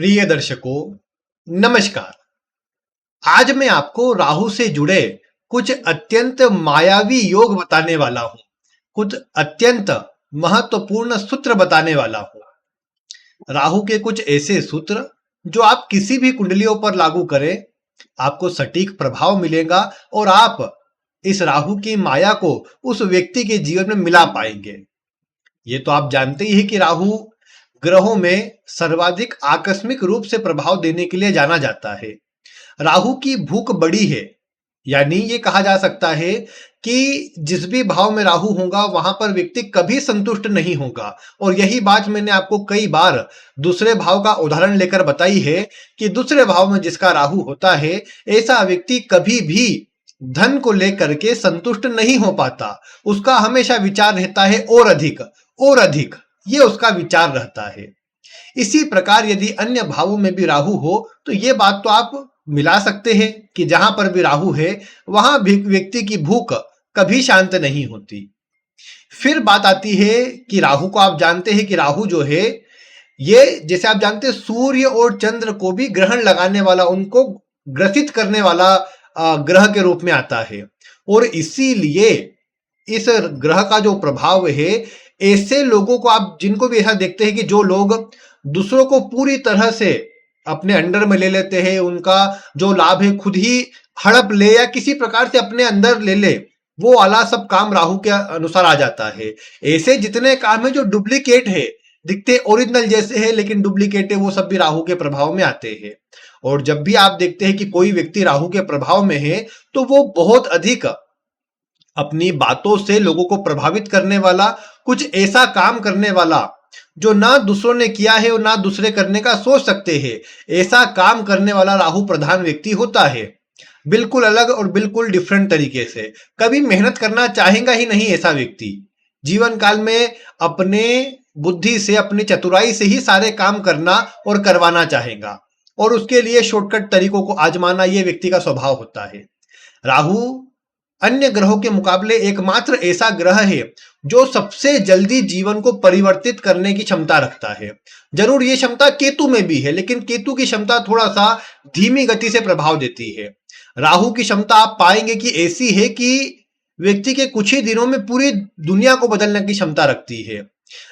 प्रिय दर्शकों, नमस्कार। आज मैं आपको राहु से जुड़े कुछ अत्यंत मायावी योग बताने वाला हूं। कुछ अत्यंत महत्वपूर्ण सूत्र बताने वाला हूं। राहु के कुछ ऐसे सूत्र जो आप किसी भी कुंडलियों पर लागू करें, आपको सटीक प्रभाव मिलेगा और आप इस राहु की माया को उस व्यक्ति के जीवन में मिला पाएंगे। ये तो आप जानते ही हैं कि राहु ग्रहों में सर्वाधिक आकस्मिक रूप से प्रभाव देने के लिए जाना जाता है। राहु की भूख बड़ी है, यानी ये कहा जा सकता है कि जिस भी भाव में राहु होगा वहां पर व्यक्ति कभी संतुष्ट नहीं होगा। और यही बात मैंने आपको कई बार दूसरे भाव का उदाहरण लेकर बताई है कि दूसरे भाव में जिसका राहु होता है, ऐसा व्यक्ति कभी भी धन को लेकर के संतुष्ट नहीं हो पाता। उसका हमेशा विचार रहता है और अधिक, ये उसका विचार रहता है। इसी प्रकार यदि अन्य भावों में भी राहु हो तो ये बात तो आप मिला सकते हैं कि जहां पर भी राहु है वहां भी व्यक्ति की भूख कभी शांत नहीं होती। फिर बात आती है कि राहु को आप जानते हैं कि राहु जो है, ये जैसे आप जानते हैं सूर्य और चंद्र को भी ग्रहण लगाने वाला, उनको ग्रसित करने वाला ग्रह के रूप में आता है। और इसीलिए इस ग्रह का जो प्रभाव है, ऐसे लोगों को आप जिनको भी ऐसा देखते हैं कि जो लोग दूसरों को पूरी तरह से अपने अंडर में ले लेते हैं, उनका जो लाभ है खुद ही हड़प ले या किसी प्रकार से अपने अंदर ले ले, वो वाला सब काम राहु के अनुसार आ जाता है। ऐसे जितने काम है जो डुप्लीकेट है, दिखते ओरिजिनल जैसे है लेकिन डुप्लीकेट है, वो सब भी राहु के प्रभाव में आते हैं। और जब भी आप देखते हैं कि कोई व्यक्ति राहु के प्रभाव में है तो वो बहुत अधिक अपनी बातों से लोगों को प्रभावित करने वाला, कुछ ऐसा काम करने वाला जो ना दूसरों ने किया है और ना दूसरे करने का सोच सकते हैं, ऐसा काम करने वाला राहु प्रधान व्यक्ति होता है। बिल्कुल अलग और बिल्कुल डिफरेंट तरीके से कभी मेहनत करना चाहेगा ही नहीं ऐसा व्यक्ति। जीवन काल में अपने बुद्धि से, अपनी चतुराई से ही सारे काम करना और करवाना चाहेगा और उसके लिए शॉर्टकट तरीकों को आजमाना, यह व्यक्ति का स्वभाव होता है। राहु अन्य ग्रहों के मुकाबले एकमात्र ऐसा ग्रह है जो सबसे जल्दी जीवन को परिवर्तित करने की क्षमता रखता है। जरूर ये क्षमता केतु में भी है, लेकिन केतु की क्षमता थोड़ा सा धीमी गति से प्रभाव देती है। राहु की क्षमता आप पाएंगे कि ऐसी है कि व्यक्ति के कुछ ही दिनों में पूरी दुनिया को बदलने की क्षमता रखती है।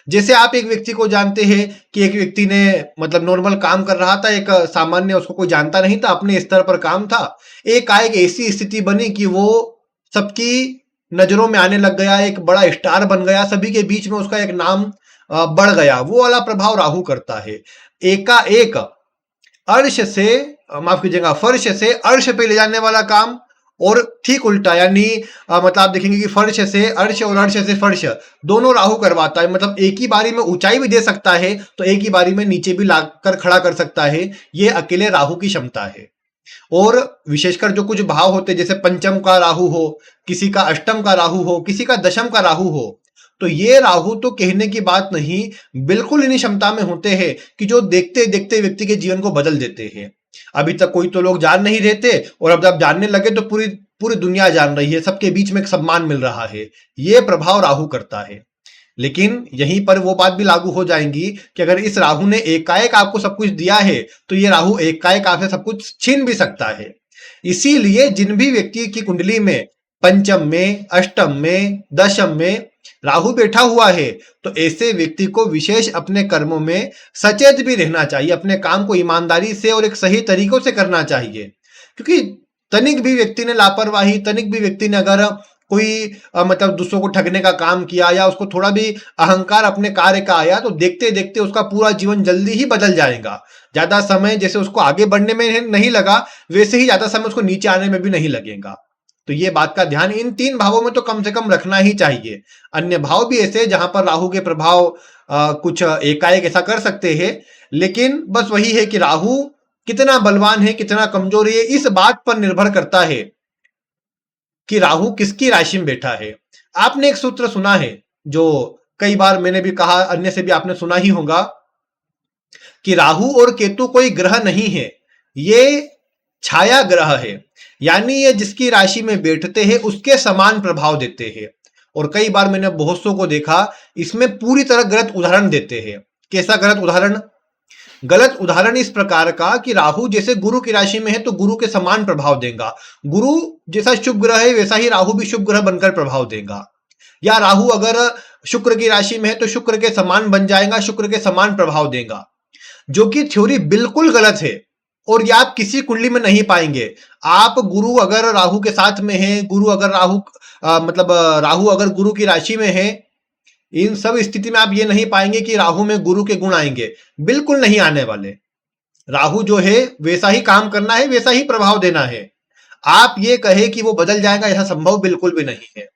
जैसे आप एक व्यक्ति को जानते हैं कि एक व्यक्ति ने मतलब नॉर्मल काम कर रहा था, एक सामान्य, उसको कोई जानता नहीं था, अपने स्तर पर काम था, एक ऐसी स्थिति बनी कि वो सबकी नजरों में आने लग गया, एक बड़ा स्टार बन गया, सभी के बीच में उसका एक नाम बढ़ गया। वो वाला प्रभाव राहु करता है। एकाएक अर्श से, माफ कीजिएगा, फर्श से अर्श पे ले जाने वाला काम, और ठीक उल्टा, यानी मतलब आप देखेंगे कि फर्श से अर्श और अर्श से फर्श दोनों राहु करवाता है। मतलब एक ही बारी में ऊंचाई भी दे सकता है तो एक ही बारी में नीचे भी लाकर खड़ा कर सकता है। ये अकेले राहु की क्षमता है। और विशेषकर जो कुछ भाव होते हैं, जैसे पंचम का राहु हो, किसी का अष्टम का राहु हो, किसी का दशम का राहु हो, तो ये राहु तो कहने की बात नहीं, बिल्कुल इन्हीं क्षमता में होते हैं कि जो देखते देखते व्यक्ति के जीवन को बदल देते हैं। अभी तक कोई तो लोग जान नहीं रहते और अब जब जानने लगे तो पूरी पूरी दुनिया जान रही है, सबके बीच में एक सम्मान मिल रहा है। ये प्रभाव राहु करता है। लेकिन यहीं पर वो बात भी लागू हो जाएंगी कि अगर इस राहु ने एकाएक आपको सब कुछ दिया है तो ये राहु एकाएक आपसे सब कुछ छीन भी सकता है। इसीलिए जिन भी व्यक्ति की कुंडली में पंचम में, अष्टम में, दशम में राहु बैठा हुआ है तो ऐसे व्यक्ति को विशेष अपने कर्मों में सचेत भी रहना चाहिए। अपने काम को ईमानदारी से और एक सही तरीकों से करना चाहिए, क्योंकि तनिक भी व्यक्ति ने लापरवाही, तनिक भी व्यक्ति ने अगर कोई मतलब दूसरों को ठगने का काम किया या उसको थोड़ा भी अहंकार अपने कार्य का आया तो देखते देखते उसका पूरा जीवन जल्दी ही बदल जाएगा। ज्यादा समय जैसे उसको आगे बढ़ने में नहीं लगा, वैसे ही ज्यादा समय उसको नीचे आने में भी नहीं लगेगा। तो ये बात का ध्यान इन तीन भावों में तो कम से कम रखना ही चाहिए। अन्य भाव भी ऐसे जहां पर राहु के प्रभाव कुछ एकाएक ऐसा कर सकते हैं, लेकिन बस वही है कि राहु कितना बलवान है, कितना कमजोर है, इस बात पर निर्भर करता है कि राहु किसकी राशि में बैठा है। आपने एक सूत्र सुना है जो कई बार मैंने भी कहा, अन्य से भी आपने सुना ही होगा कि राहु और केतु कोई ग्रह नहीं है, ये छाया ग्रह है। यानी ये जिसकी राशि में बैठते हैं उसके समान प्रभाव देते हैं। और कई बार मैंने बहुत सौ को देखा इसमें पूरी तरह गलत उदाहरण देते हैं। कैसा गलत उदाहरण? गलत उदाहरण इस प्रकार का कि राहु जैसे गुरु की राशि में है तो गुरु के समान प्रभाव देगा। गुरु जैसा शुभ ग्रह है वैसा ही राहु भी शुभ ग्रह बनकर प्रभाव देगा। या राहु अगर शुक्र की राशि में है तो शुक्र के समान बन जाएगा, शुक्र के समान प्रभाव देगा, जो कि थ्योरी बिल्कुल गलत है और ये आप किसी कुंडली में नहीं पाएंगे। आप गुरु अगर राहु के साथ में है, गुरु अगर राहु अगर गुरु की राशि में है, इन सब स्थिति में आप ये नहीं पाएंगे कि राहु में गुरु के गुण आएंगे, बिल्कुल नहीं आने वाले। राहु जो है वैसा ही काम करना है, वैसा ही प्रभाव देना है। आप ये कहे कि वो बदल जाएगा, ऐसा संभव बिल्कुल भी नहीं है,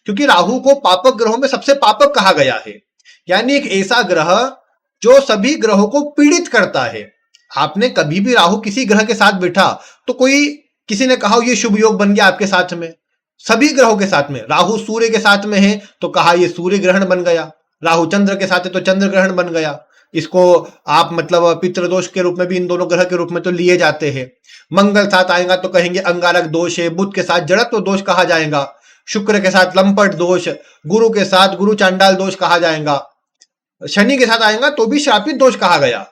क्योंकि राहु को पापक ग्रहों में सबसे पापक कहा गया है, यानी एक ऐसा ग्रह जो सभी ग्रहों को पीड़ित करता है। आपने कभी भी राहु किसी ग्रह के साथ बैठा तो कोई किसी ने कहा ये शुभ योग बन गया आपके साथ में, सभी ग्रहों के साथ में। राहु सूर्य के साथ में है तो कहा ये सूर्य ग्रहण बन गया, राहु चंद्र के साथ है तो चंद्र ग्रहण बन गया। इसको आप पितृदोष के रूप में भी इन दोनों ग्रह के रूप में तो लिए जाते हैं। मंगल साथ आएगा तो कहेंगे अंगारक दोष है, बुध के साथ जड़त्व दोष कहा जाएगा, शुक्र के साथ लंपट दोष, गुरु के साथ गुरु चांडाल दोष कहा जाएगा, शनि के साथ आएगा तो भी श्रापित दोष कहा गया।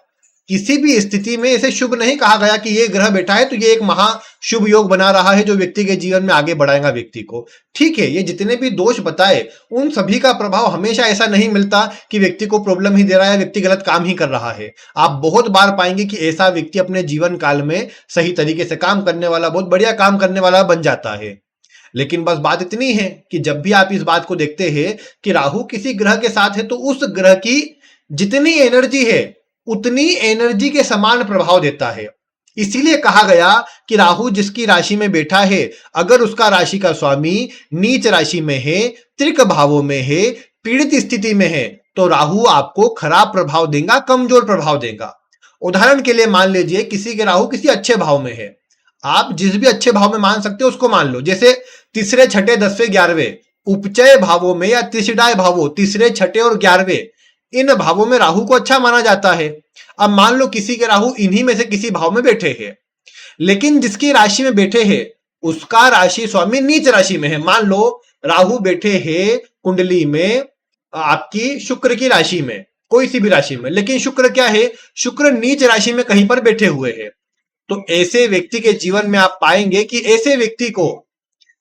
किसी भी स्थिति में इसे शुभ नहीं कहा गया कि ये ग्रह बैठा है तो ये एक महा शुभ योग बना रहा है जो व्यक्ति के जीवन में आगे बढ़ाएगा व्यक्ति को। ठीक है, ये जितने भी दोष बताए उन सभी का प्रभाव हमेशा ऐसा नहीं मिलता कि व्यक्ति को प्रॉब्लम ही दे रहा है, व्यक्ति गलत काम ही कर रहा है। आप बहुत बार पाएंगे कि ऐसा व्यक्ति अपने जीवन काल में सही तरीके से काम करने वाला, बहुत बढ़िया काम करने वाला बन जाता है। लेकिन बस बात इतनी है कि जब भी आप इस बात को देखते हैं कि राहु किसी ग्रह के साथ है तो उस ग्रह की जितनी एनर्जी है उतनी एनर्जी के समान प्रभाव देता है। इसीलिए कहा गया कि राहु जिसकी राशि में बैठा है, अगर उसका राशि का स्वामी नीच राशि में है, त्रिक भावों में है, पीड़ित स्थिति में है, तो राहु आपको खराब प्रभाव देगा, कमजोर प्रभाव देगा। उदाहरण के लिए मान लीजिए किसी के राहु किसी अच्छे भाव में है, आप जिस भी अच्छे भाव में मान सकते हो उसको मान लो, जैसे तीसरे, छठे, 10वें, 11वें उपचय भावों में या त्रिशिडाय भावों, तीसरे, छठे और 11वें इन भावों में राहु को अच्छा माना जाता है। अब मान लो किसी के राहु इन्हीं में से किसी भाव में बैठे हैं, लेकिन जिसकी राशि में बैठे हैं उसका राशि स्वामी नीच राशि में है। मान लो राहु बैठे हैं कुंडली में आपकी शुक्र की राशि में, कोई सी भी राशि में, लेकिन शुक्र क्या है, शुक्र नीच राशि में कहीं पर बैठे हुए हैं। तो ऐसे व्यक्ति के जीवन में आप पाएंगे कि ऐसे व्यक्ति को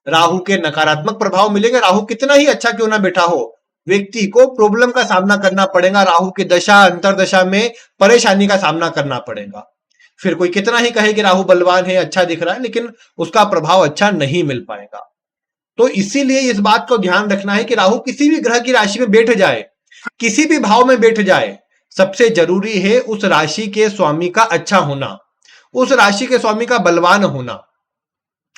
राहु के नकारात्मक प्रभाव मिलेंगे। राहु कितना ही अच्छा क्यों ना बैठा हो, व्यक्ति को प्रॉब्लम का सामना करना पड़ेगा, राहु की दशा अंतरदशा में परेशानी का सामना करना पड़ेगा। फिर कोई कितना ही कहे कि राहु बलवान है, अच्छा दिख रहा है, लेकिन उसका प्रभाव अच्छा नहीं मिल पाएगा। तो इसीलिए इस बात को ध्यान रखना है कि राहु किसी भी ग्रह की राशि में बैठ जाए, किसी भी भाव में बैठ जाए, सबसे जरूरी है उस राशि के स्वामी का अच्छा होना, उस राशि के स्वामी का बलवान होना।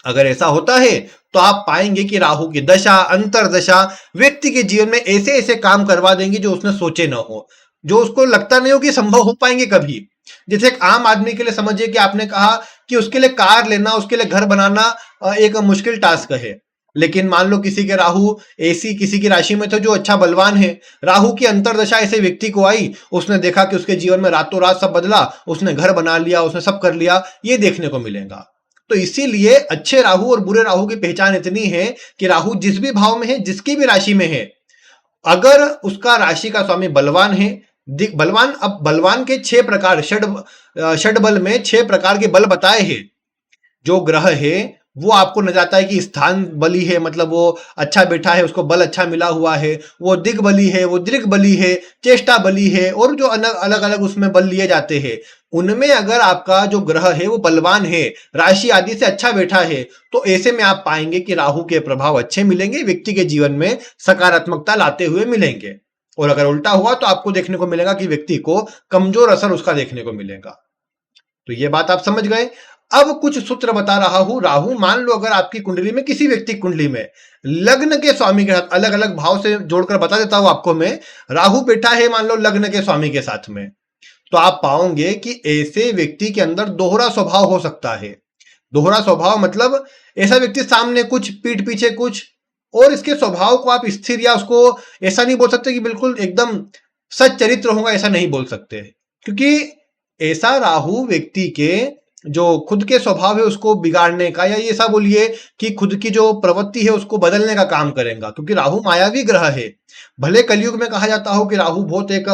अगर ऐसा होता है तो आप पाएंगे कि राहु की दशा अंतरदशा व्यक्ति के जीवन में ऐसे ऐसे काम करवा देंगे जो उसने सोचे ना हो, जो उसको लगता नहीं हो कि संभव हो पाएंगे कभी। जैसे एक आम आदमी के लिए समझिए कि आपने कहा कि उसके लिए कार लेना, उसके लिए घर बनाना एक मुश्किल टास्क है, लेकिन मान लो किसी के राहु ऐसी किसी की राशि में तो जो अच्छा बलवान है, राहु की अंतरदशा ऐसे व्यक्ति को आई, उसने देखा कि उसके जीवन में रातों रात सब बदला, उसने घर बना लिया, उसने सब कर लिया, ये देखने को मिलेगा। तो इसीलिए अच्छे राहु और बुरे राहु की पहचान इतनी है कि राहु जिस भी भाव में है, जिसकी भी राशि में है, अगर उसका राशि का स्वामी बलवान है, बलवान, अब बलवान के 6 प्रकार, षड बल में 6 प्रकार के बल बताए हैं। जो ग्रह है वो आपको नजर आता है कि स्थान बली है, मतलब वो अच्छा बैठा है, उसको बल अच्छा मिला हुआ है, वो दिग बली है, वो दृग बली है, चेष्टा बली है, और जो अलग अलग उसमें बल लिए जाते हैं, उनमें अगर आपका जो ग्रह है वो बलवान है, राशि आदि से अच्छा बैठा है, तो ऐसे में आप पाएंगे कि राहु के प्रभाव अच्छे मिलेंगे, व्यक्ति के जीवन में सकारात्मकता लाते हुए मिलेंगे। और अगर उल्टा हुआ तो आपको देखने को मिलेगा कि व्यक्ति को कमजोर असर उसका देखने को मिलेगा। तो ये बात आप समझ गए। अब कुछ सूत्र बता रहा हूं। राहु मान लो अगर आपकी कुंडली में, किसी व्यक्ति कुंडली में लग्न के स्वामी के साथ, अलग अलग भाव से जोड़कर बता देता हूं आपको मैं, राहु बैठा है मान लो लग्न के स्वामी के साथ में, तो आप पाओगे कि ऐसे व्यक्ति के अंदर दोहरा स्वभाव हो सकता है। दोहरा स्वभाव मतलब ऐसा व्यक्ति सामने कुछ, पीठ पीछे कुछ, और इसके स्वभाव को आप स्थिर, या उसको ऐसा नहीं बोल सकते कि बिल्कुल एकदम सच चरित्र होगा, ऐसा नहीं बोल सकते, क्योंकि ऐसा राहु व्यक्ति के जो खुद के स्वभाव है उसको बिगाड़ने का, या ये ऐसा बोलिए कि खुद की जो प्रवृत्ति है उसको बदलने का काम करेगा, क्योंकि राहु मायावी ग्रह है, भले कलयुग में कहा जाता हो कि राहु बहुत एक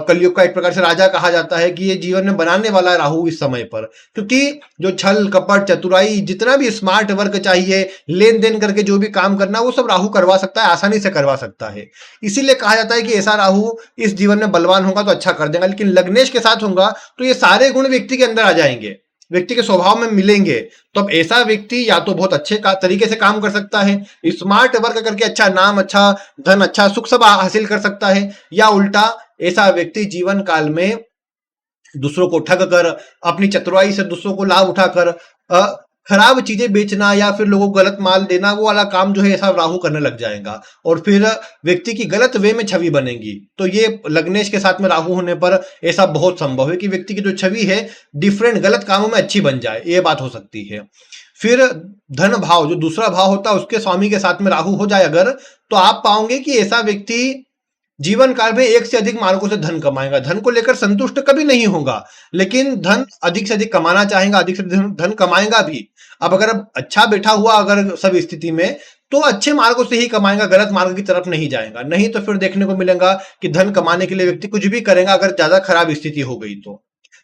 कलयुग का एक प्रकार से राजा कहा जाता है कि ये जीवन में बनाने वाला है राहु इस समय पर, क्योंकि जो छल कपट चतुराई जितना भी स्मार्ट वर्क चाहिए, लेन देन करके जो भी काम करना वो सब राहु करवा सकता है, आसानी से करवा सकता है। इसीलिए कहा जाता है कि ऐसा राहु इस जीवन में बलवान होगा तो अच्छा कर देगा, लेकिन लग्नेश के साथ होगा तो ये सारे गुण व्यक्ति के अंदर आ जाएंगे, व्यक्ति के स्वभाव में मिलेंगे। तो अब ऐसा व्यक्ति या तो बहुत अच्छे तरीके से काम कर सकता है, स्मार्ट वर्क करके अच्छा नाम, अच्छा धन, अच्छा सुख सब हासिल कर सकता है, या उल्टा ऐसा व्यक्ति जीवन काल में दूसरों को ठग कर, अपनी चतुराई से दूसरों को लाभ उठाकर खराब चीजें बेचना या फिर लोगों को गलत माल देना, वो वाला काम जो है ऐसा राहु करने लग जाएगा और फिर व्यक्ति की गलत वे में छवि बनेगी। तो ये लग्नेश के साथ में राहु होने पर ऐसा बहुत संभव है कि व्यक्ति की जो छवि है डिफरेंट गलत कामों में अच्छी बन जाए, ये बात हो सकती है। फिर धन भाव जो दूसरा भाव होता है उसके स्वामी के साथ में राहु हो जाए अगर, तो आप पाओगे कि ऐसा व्यक्ति जीवन काल में एक से अधिक मार्गों से धन कमाएगा, धन को लेकर संतुष्ट कभी नहीं होगा, लेकिन धन अधिक से अधिक कमाना चाहेगा, अधिक से अधिक धन कमाएगा भी। अब अगर अच्छा बैठा हुआ अगर सब स्थिति में, तो अच्छे मार्गों से ही कमाएगा, गलत मार्ग की तरफ नहीं जाएगा। नहीं तो फिर देखने को मिलेगा कि धन कमाने के लिए व्यक्ति कुछ भी करेगा अगर ज्यादा खराब स्थिति हो गई तो।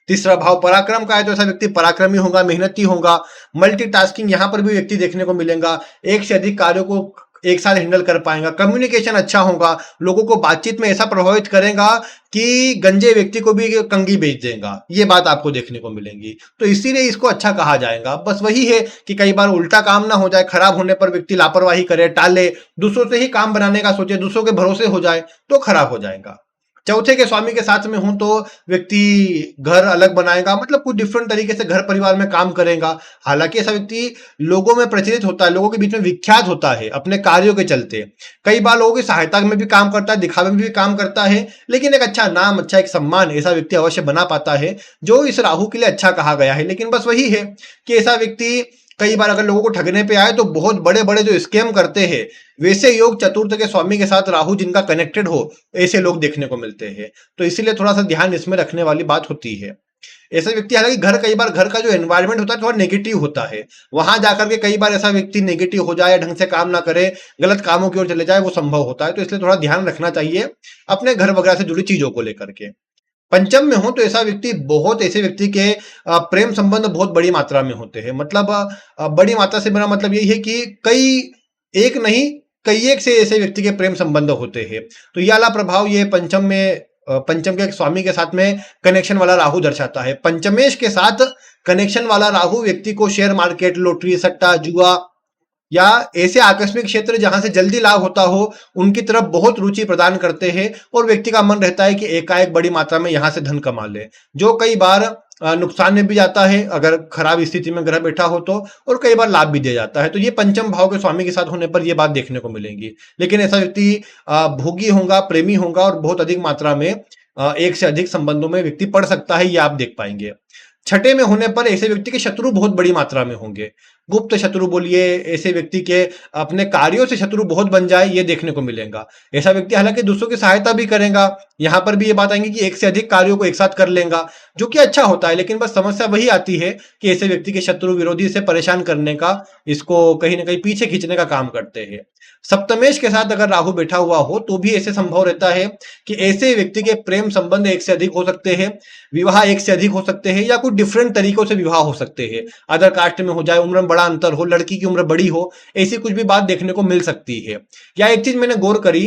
तीसरा भाव पराक्रम का है तो ऐसा व्यक्ति पराक्रमी होगा, मेहनती होगा, मल्टीटास्किंग यहां पर भी व्यक्ति देखने को मिलेगा, एक से अधिक कार्यों को एक साथ हैंडल कर पाएगा, कम्युनिकेशन अच्छा होगा, लोगों को बातचीत में ऐसा प्रभावित करेगा कि गंजे व्यक्ति को भी कंघी बेच देगा, ये बात आपको देखने को मिलेगी। तो इसीलिए इसको अच्छा कहा जाएगा। बस वही है कि कई बार उल्टा काम ना हो जाए, खराब होने पर व्यक्ति लापरवाही करे, टाले, दूसरों से ही काम बनाने का सोचे, दूसरों के भरोसे हो जाए तो खराब हो जाएगा। चौथे के स्वामी के साथ में हूं तो व्यक्ति घर अलग बनाएगा, मतलब कुछ डिफरेंट तरीके से घर परिवार में काम करेगा। हालांकि ऐसा व्यक्ति लोगों में प्रचलित होता है, लोगों के बीच में विख्यात होता है अपने कार्यों के चलते, कई बार लोगों की सहायता में भी काम करता है, दिखावे में भी काम करता है, लेकिन एक अच्छा नाम, अच्छा एक सम्मान ऐसा व्यक्ति अवश्य बना पाता है, जो इस राहु के लिए अच्छा कहा गया है। लेकिन बस वही है कि ऐसा व्यक्ति कई बार अगर लोगों को ठगने पे आए तो बहुत बड़े बड़े जो स्कैम करते हैं, वैसे योग चतुर्थ के स्वामी के साथ राहु जिनका कनेक्टेड हो, ऐसे लोग देखने को मिलते हैं। तो इसीलिए थोड़ा सा ध्यान इसमें रखने वाली बात होती है। ऐसे व्यक्ति, हालांकि घर कई बार घर का जो एनवायरनमेंट होता है थोड़ा नेगेटिव होता है, वहां जाकर के कई बार ऐसा व्यक्ति नेगेटिव हो जाए, ढंग से काम ना करे, गलत कामों की ओर चले जाए, वो संभव होता है। तो इसलिए थोड़ा ध्यान रखना चाहिए अपने घर वगैरह से जुड़ी चीजों को लेकर के। पंचम में हो तो ऐसा व्यक्ति, बहुत ऐसे व्यक्ति के प्रेम संबंध बहुत बड़ी मात्रा में होते हैं। मतलब बड़ी मात्रा से मेरा मतलब यही है कि कई, एक नहीं कई एक से ऐसे व्यक्ति के प्रेम संबंध होते हैं। तो ये वाला प्रभाव ये पंचम में, पंचम के स्वामी के साथ में कनेक्शन वाला राहु दर्शाता है। पंचमेश के साथ कनेक्शन वाला राहु व्यक्ति को शेयर मार्केट, लॉटरी, सट्टा, जुआ या ऐसे आकस्मिक क्षेत्र जहां से जल्दी लाभ होता हो, उनकी तरफ बहुत रुचि प्रदान करते हैं और व्यक्ति का मन रहता है कि एकाएक बड़ी मात्रा में यहां से धन कमा ले, जो कई बार नुकसान में भी जाता है अगर खराब स्थिति में ग्रह बैठा हो तो, और कई बार लाभ भी दे जाता है। तो ये पंचम भाव के स्वामी के साथ होने पर ये बात देखने को मिलेगी। लेकिन ऐसा व्यक्ति भोगी होगा, प्रेमी होगा और बहुत अधिक मात्रा में एक से अधिक संबंधों में व्यक्ति पड़ सकता है, ये आप देख पाएंगे। छठे में होने पर ऐसे व्यक्ति के शत्रु बहुत बड़ी मात्रा में होंगे, गुप्त शत्रु बोलिए, ऐसे व्यक्ति के अपने कार्यों से शत्रु बहुत बन जाए, ये देखने को मिलेगा। ऐसा व्यक्ति हालांकि दूसरों की सहायता भी करेगा, यहां पर भी ये बात आएंगी कि एक से अधिक कार्यों को एक साथ कर लेगा, जो कि अच्छा होता है। लेकिन बस समस्या वही आती है कि ऐसे व्यक्ति के शत्रु विरोधी से परेशान करने का, इसको कहीं ना कहीं पीछे खींचने का काम करते हैं। सप्तमेश के साथ अगर राहु बैठा हुआ हो तो भी ऐसे संभव रहता है कि ऐसे व्यक्ति के प्रेम संबंध एक से अधिक हो सकते हैं, विवाह एक से अधिक हो सकते हैं, या कुछ डिफरेंट तरीकों से विवाह हो सकते हैं। अदर कास्ट में हो जाए, उम्र में बड़ा अंतर हो, लड़की की उम्र बड़ी हो, ऐसी कुछ भी बात देखने को मिल सकती है। या एक चीज मैंने गौर करी,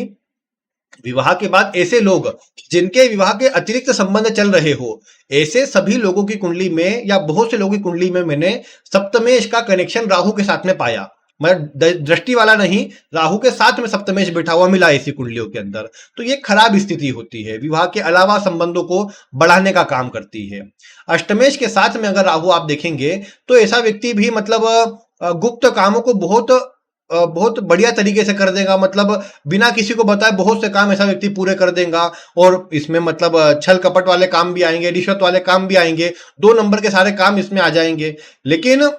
विवाह के बाद ऐसे लोग जिनके विवाह के अतिरिक्त संबंध चल रहे हो, ऐसे सभी लोगों की कुंडली में या बहुत से लोगों की कुंडली में मैंने सप्तमेश का कनेक्शन राहु के साथ में पाया। मतलब दृष्टि वाला नहीं, राहु के साथ में सप्तमेश बैठा हुआ मिला ऐसी कुंडलियों के अंदर। तो ये खराब स्थिति होती है, विवाह के अलावा संबंधों को बढ़ाने का काम करती है। अष्टमेश के साथ में अगर राहु आप देखेंगे तो ऐसा व्यक्ति भी मतलब गुप्त कामों को बहुत बढ़िया तरीके से कर देगा, मतलब बिना किसी को बताए बहुत से काम ऐसा व्यक्ति पूरे कर देगा। और इसमें मतलब छल कपट वाले काम भी आएंगे, रिश्वत वाले काम भी आएंगे, 2 नंबर के सारे काम इसमें आ जाएंगे। लेकिन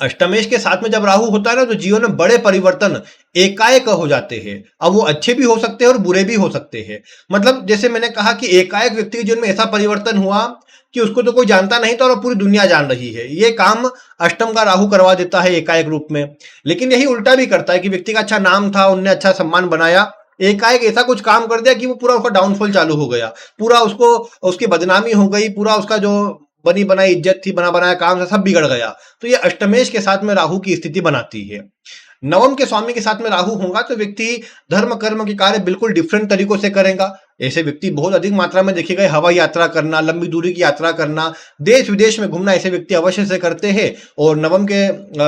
अष्टमेश के साथ में जब राहु होता है ना, तो जीवन में बड़े परिवर्तन एकाएक हो जाते हैं। अब वो अच्छे भी हो सकते हैं और बुरे भी हो सकते हैं। मतलब जैसे मैंने कहा कि एकाएक व्यक्ति के जीवन में ऐसा परिवर्तन हुआ कि उसको तो कोई जानता नहीं था और पूरी दुनिया जान रही है, ये काम अष्टम का राहु करवा देता है एकाएक रूप में। लेकिन यही उल्टा भी करता है कि व्यक्ति का अच्छा नाम था, उनने अच्छा सम्मान बनाया, एकाएक ऐसा कुछ काम कर दिया कि वो पूरा उसका डाउनफॉल चालू हो गया, पूरा उसको उसकी बदनामी हो गई, पूरा उसका जो बनी बनाई इज्जत थी, बना बनाया काम था, सब बिगड़ गया। तो ये अष्टमेश के साथ में राहु की स्थिति बनाती है। नवम के स्वामी के साथ में राहु होगा तो व्यक्ति धर्म कर्म के कार्य बिल्कुल डिफरेंट तरीकों से करेगा। ऐसे व्यक्ति बहुत अधिक मात्रा में देखे गए हवाई यात्रा करना, लंबी दूरी की यात्रा करना, देश विदेश में घूमना ऐसे व्यक्ति अवश्य से करते हैं। और नवम के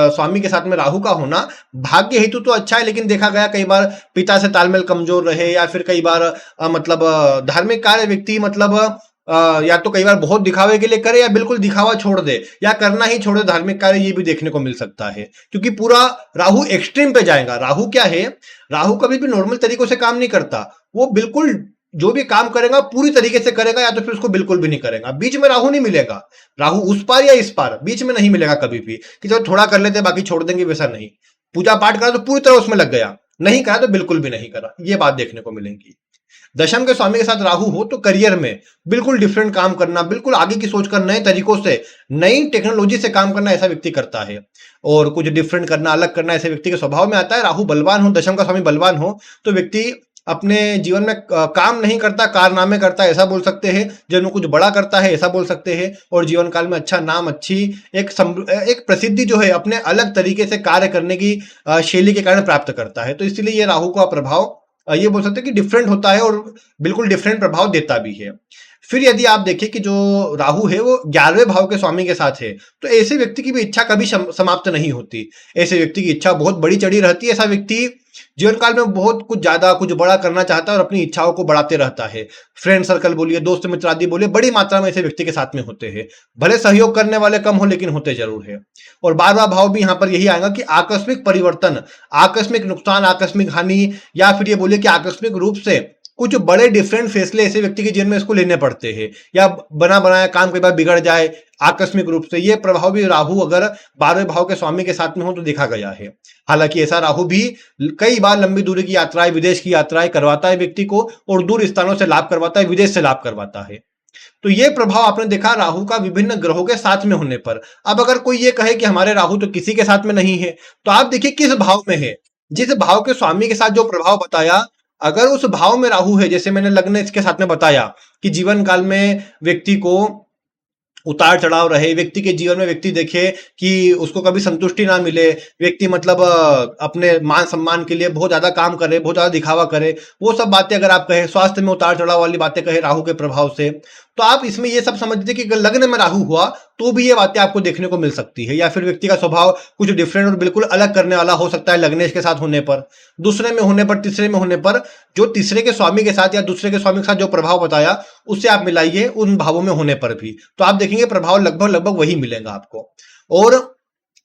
स्वामी के साथ में राहु का होना भाग्य हेतु तो अच्छा है, लेकिन देखा गया कई बार पिता से तालमेल कमजोर रहे, या फिर कई बार मतलब धार्मिक कार्य व्यक्ति मतलब या तो कई बार बहुत दिखावे के लिए करे, या बिल्कुल दिखावा छोड़ दे, या करना ही छोड़ दे धार्मिक कार्य, ये भी देखने को मिल सकता है। क्योंकि पूरा राहु एक्सट्रीम पे जाएगा। राहु क्या है, राहु कभी भी नॉर्मल तरीकों से काम नहीं करता, वो बिल्कुल जो भी काम करेगा पूरी तरीके से करेगा, या तो फिर उसको बिल्कुल भी नहीं करेगा। बीच में राहु नहीं मिलेगा, राहु उस पार या इस पार, बीच में नहीं मिलेगा कभी भी कि चलो थोड़ा कर लेते बाकी छोड़ देंगे, वैसा नहीं। पूजा पाठ करा तो पूरी तरह उसमें लग गया, नहीं करा तो बिल्कुल भी नहीं करा, ये बात देखने को मिलेगी। दशम के स्वामी के साथ राहु हो तो करियर में बिल्कुल डिफरेंट काम करना, बिल्कुल आगे की सोच कर नए तरीकों से, नई टेक्नोलॉजी से काम करना ऐसा व्यक्ति करता है। और कुछ डिफरेंट करना, अलग करना ऐसे व्यक्ति के स्वभाव में आता है। राहु बलवान हो, दशम का स्वामी बलवान हो तो व्यक्ति अपने जीवन में काम नहीं करता, कारनामे करता है ऐसा बोल सकते हैं। जीवन में कुछ बड़ा करता है ऐसा बोल सकते हैं। और जीवन काल में अच्छा नाम, अच्छी एक प्रसिद्धि जो है अपने अलग तरीके से कार्य करने की शैली के कारण प्राप्त करता है। तो इसलिए ये राहु का प्रभाव ये बोल सकते हैं कि डिफरेंट होता है, और बिल्कुल डिफरेंट प्रभाव देता भी है। फिर यदि आप देखें कि जो राहु है वो 11वें भाव के स्वामी के साथ है, तो ऐसे व्यक्ति की भी इच्छा कभी समाप्त नहीं होती। ऐसे व्यक्ति की इच्छा बहुत बड़ी चढ़ी रहती है। ऐसा व्यक्ति जीवन काल में बहुत कुछ ज्यादा, कुछ बड़ा करना चाहता है और अपनी इच्छाओं को बढ़ाते रहता है। फ्रेंड सर्कल बोलिए, दोस्त मित्र आदि बोलिए, बड़ी मात्रा में ऐसे व्यक्ति के साथ में होते हैं। भले सहयोग करने वाले कम हो, लेकिन होते जरूर है। और 12वां भाव भी यहाँ पर यही आएगा कि आकस्मिक परिवर्तन, आकस्मिक नुकसान, आकस्मिक हानि, या फिर ये बोलिए कि आकस्मिक रूप से कुछ बड़े डिफरेंट फैसले ऐसे व्यक्ति के जीवन में इसको लेने पड़ते हैं, या बना बनाया काम कई बार बिगड़ जाए आकस्मिक रूप से। ये प्रभाव भी राहु अगर 12वें भाव के स्वामी के साथ में हो तो देखा गया है। हालांकि ऐसा राहु भी कई बार लंबी दूरी की यात्राएं, विदेश की यात्राएं करवाता है व्यक्ति को, और दूर स्थानों से लाभ करवाता है, विदेश से लाभ करवाता है। तो ये प्रभाव आपने देखा राहु का विभिन्न ग्रहों के साथ में होने पर। अब अगर कोई ये कहे कि हमारे राहु तो किसी के साथ में नहीं है, तो आप देखिए किस भाव में है। जिस भाव के स्वामी के साथ जो प्रभाव बताया, अगर उस भाव में राहु है, जैसे मैंने लग्न इसके साथ में बताया कि जीवन काल में व्यक्ति को उतार चढ़ाव रहे, व्यक्ति के जीवन में व्यक्ति देखे कि उसको कभी संतुष्टि ना मिले, व्यक्ति मतलब अपने मान सम्मान के लिए बहुत ज्यादा काम करे, बहुत ज्यादा दिखावा करे, वो सब बातें अगर आप कहे, स्वास्थ्य में उतार चढ़ाव वाली बातें कहे राहु के प्रभाव से, तो आप इसमें ये सब समझ लीजिए कि अगर लग्न में राहु हुआ तो भी ये बातें आपको देखने को मिल सकती है। या फिर व्यक्ति का स्वभाव कुछ डिफरेंट और बिल्कुल अलग करने वाला हो सकता है लग्नेश के साथ होने पर, दूसरे में होने पर, तीसरे में होने पर। जो तीसरे के स्वामी के साथ या दूसरे के स्वामी के साथ जो प्रभाव बताया उससे आप मिलाइए उन भावों में होने पर भी, तो आप देखेंगे प्रभाव लगभग लगभग वही मिलेगा आपको। और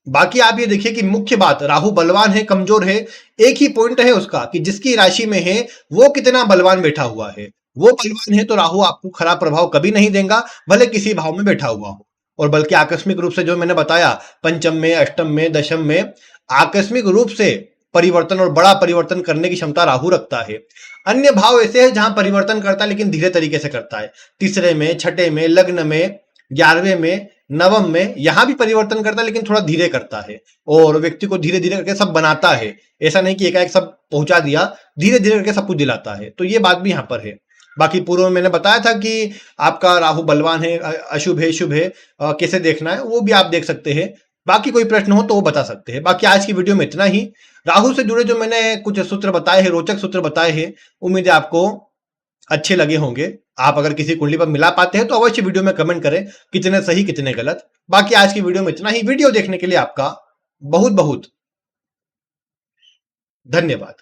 बाकी आप ये देखिए कि मुख्य बात, राहु बलवान है, कमजोर है, एक ही पॉइंट है उसका कि जिसकी राशि में है वो कितना बलवान बैठा हुआ है। वो बलवान है तो राहु आपको खराब प्रभाव कभी नहीं देगा, भले किसी भाव में बैठा हुआ हो। और बल्कि आकस्मिक रूप से जो मैंने बताया, पंचम में, अष्टम में, दशम में आकस्मिक रूप से परिवर्तन और बड़ा परिवर्तन करने की क्षमता राहु रखता है। अन्य भाव ऐसे है जहां परिवर्तन करता है लेकिन धीरे तरीके से करता है। तीसरे में, छठे में, लग्न में, 11वें में, नवम में, यहां भी परिवर्तन करता है लेकिन थोड़ा धीरे करता है, और व्यक्ति को धीरे धीरे करके सब बनाता है। ऐसा नहीं कि एकाएक सब पहुंचा दिया, धीरे धीरे करके सब कुछ दिलाता है। तो ये बात भी यहां पर है। बाकी पूर्व में मैंने बताया था कि आपका राहु बलवान है, अशुभ है, शुभ है, कैसे देखना है वो भी आप देख सकते हैं। बाकी कोई प्रश्न हो तो वो बता सकते हैं। बाकी आज की वीडियो में इतना ही। राहु से जुड़े जो मैंने कुछ सूत्र बताए हैं, रोचक सूत्र बताए हैं, उम्मीद है आपको अच्छे लगे होंगे। आप अगर किसी कुंडली पर मिला पाते हैं तो अवश्य वीडियो में कमेंट करें कितने सही कितने गलत। बाकी आज की वीडियो में इतना ही। वीडियो देखने के लिए आपका बहुत बहुत धन्यवाद।